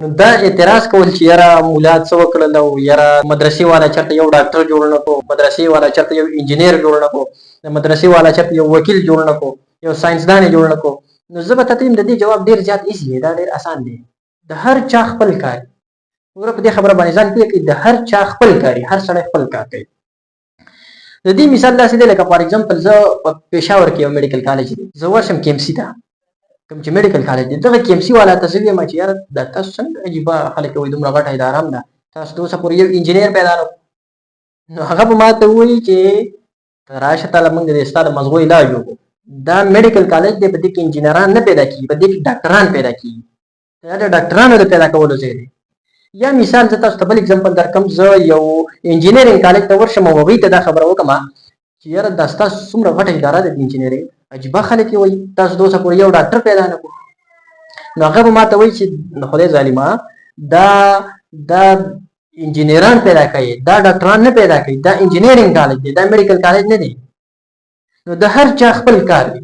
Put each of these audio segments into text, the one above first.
نو دا اعتراض کول چې یاره مولا څه وکړل او یاره مدرسې والا چېرته یو ډاکټر جوړ نه کړو، مدرسې والا چېرته یو انجینیر جوړ نه کړو، د مدرسې والا چېرته یو وکیل جوړ نه کړو، یو ساینسدان یې جوړ نه کړو. نو زه به ته د دې جواب ډېر زیات ایزي دی، دا ډېر اسان دی. د هر چا خپل کار وګوره، په دې خبره باندې ځان پوه کړئ، د هر چا خپل کاري، هر سړی خپل کار کوي. د دې مثال داسې دی لکه فار ایگزامپل زه په پېښور کې یو میډیکل کالج دی، زه ورشم کې ایم سي ته، کوم چې میډیکل کالج دی، دغه کې ایم سي والا ته زه وایم چې یاره دا تاسو څنګه عجیبه خلک وایي دومره غټه اداره هم ده، تاسو د اوسه پورې یو انجینیر پیدا نه کړو. نو هغه به ما ته ووایي چې راشه تاله موږ د ستا د مزغو علاج وکړو. دا میډیکل کالج دی، په دې کې انجینران نه پیدا کېږي، په دې کې ډاکټران پیدا کېږي. دا د ډاکټرانو د پیدا کولو ځای دی. یا مثال زه تاسو ته بل اگزامپل درکړم، زه یو انجینرینګ کالج ته ورشم او هغوی ته دا خبره وکړم چې یاره دا ستاسو څومره غټه اداره ده د انجینرینګ، عجیبه خلک یې وایي تاسو د اوسه پورې یو ډاکټر پیدا نه کړو. نو هغه به ما ته وایي چې خدای ظالمه دا انجینران پیدا کوي، دا ډاکټران نه پیدا کوي، دا انجینرینګ کالج دی، دا میډیکل کالج نه دی. نو د هر چا خپل کار دی.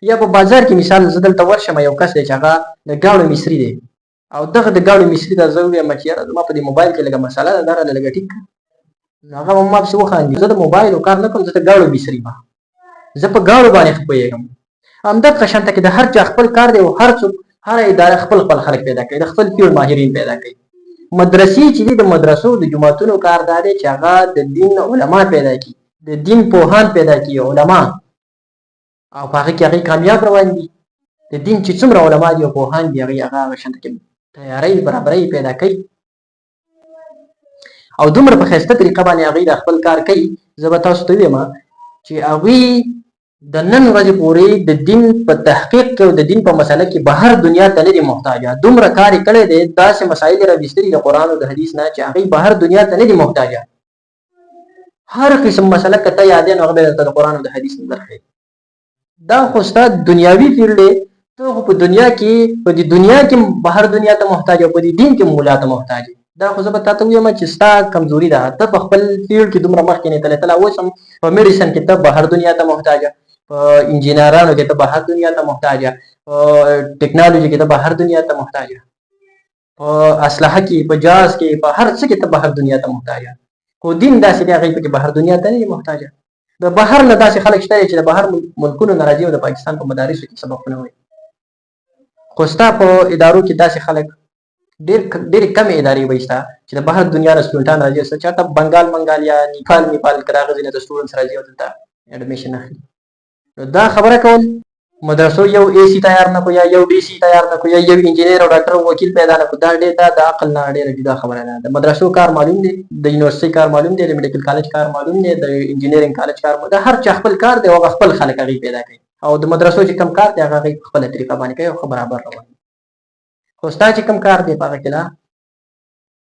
یا په بازار کې مثال زه دلته ورشم، یو کس دی چې هغه د ګاڼو مصري دی، او دغه د ګاڼو مصري ته زه ووایم چې یاره زما په دې موبایل کې لږه مسله ده، دا راله لږه ټیک کړه. نو هغه به ما پسې وخاندي، زه د موبایل کار نه کوم، زه د ګاڼو مصري یم، زه په ګاڼو باندې ښه پوهېږم. همدغه شانته کې د هر چا خپل کار دی، او هر څوک هره اداره خپل خلک پیدا کوي، د خپل فیلډ ماهرین پیدا کوي. مدرسې چې دي، د مدرسو د جوماتونو کار دا دی چې هغه د دین علما پیدا کړي، د دین پوهان پیدا کړي، علما، او په هغه کې هغوی کامیاب روان دي. د دین چې څومره علما دي او پوهان دي، هغه شانته کې تیاری برابرۍ پیدا کوي، او دومره په ښایسته طریقه باندې هغوی د خپل کار کوي. زه به تاسو ته ووایم چې هغوی د نن ورځې پورې د دین په تحقیق کې او د دین په مسله کې بهر دنیا ته نه دي محتاجه. دومره کار یې کړی دی، داسې مسایل یې راویستلي د قرآن او د حدیث نه چې هغوی بهر دنیا ته نه دي محتاجه. هر قسم مسله که ته یادې نو هغه به درته د قرآن او د حدیث نه درښیي. دا خو ستا دنیاوي فیلډ دی، ته خو په دنیا کې بهر دنیا ته محتاج او په دې دین کې مولا ته محتاج. دا خو زه به تا ته ووایم چې ستا کمزوري ده، ته په خپل فیلډ کې دومره مخکې نه تللی. اوس هم په میډیسن کې ته بهر دنیا ته محتاجه، په انجینرانو کې ته بهر دنیا ته محتاجه، په ټیکنالوژي کې ته بهر دنیا ته محتاجه، په اسلحه کې، په جهاز کې، په هر څه کې ته بهر دنیا ته محتاجه. خو دین داسې دی، هغوی پکې بهر دنیا ته نه دي محتاجه. د بهر نه داسې خلک شته چې د بهر ملکونو نه راځي او د پاکستان په مدارسو کې سبقونه وایي. خو ستا په ادارو کې داسې خلک ډېرې کمې ادارې به شته چې د بهر دنیا نه سټوډنټان راځي، چېرته بنګال یا نیپال که راغځي نه د سټوډنټس راځي او دلته اډمیشن اخلي. نو دا خبره کول مدرسو یو اے سی تیار نه کړو، یا یو ډي سی تیار نه کړو، یا یو انجینیر او ډاکټر او وکیل پیدا نه کړو، دا د عقل نه ډېره جدا خبره ده. د مدرسو کار معلوم دی، د یونیورسټۍ کار معلوم دی، د میډیکل کالج کار معلوم دی، د انجینرینګ کالج کار معلوم دی. هر چا خپل کار دی او هغه خپل خلک هغوی پیدا کوي، او د مدرسو چې کوم کار دی هغه هغوی په خپله طریقه باندې کوي او ښه برابر روان دي. خو ستا چې کوم کار دی په هغه کې لا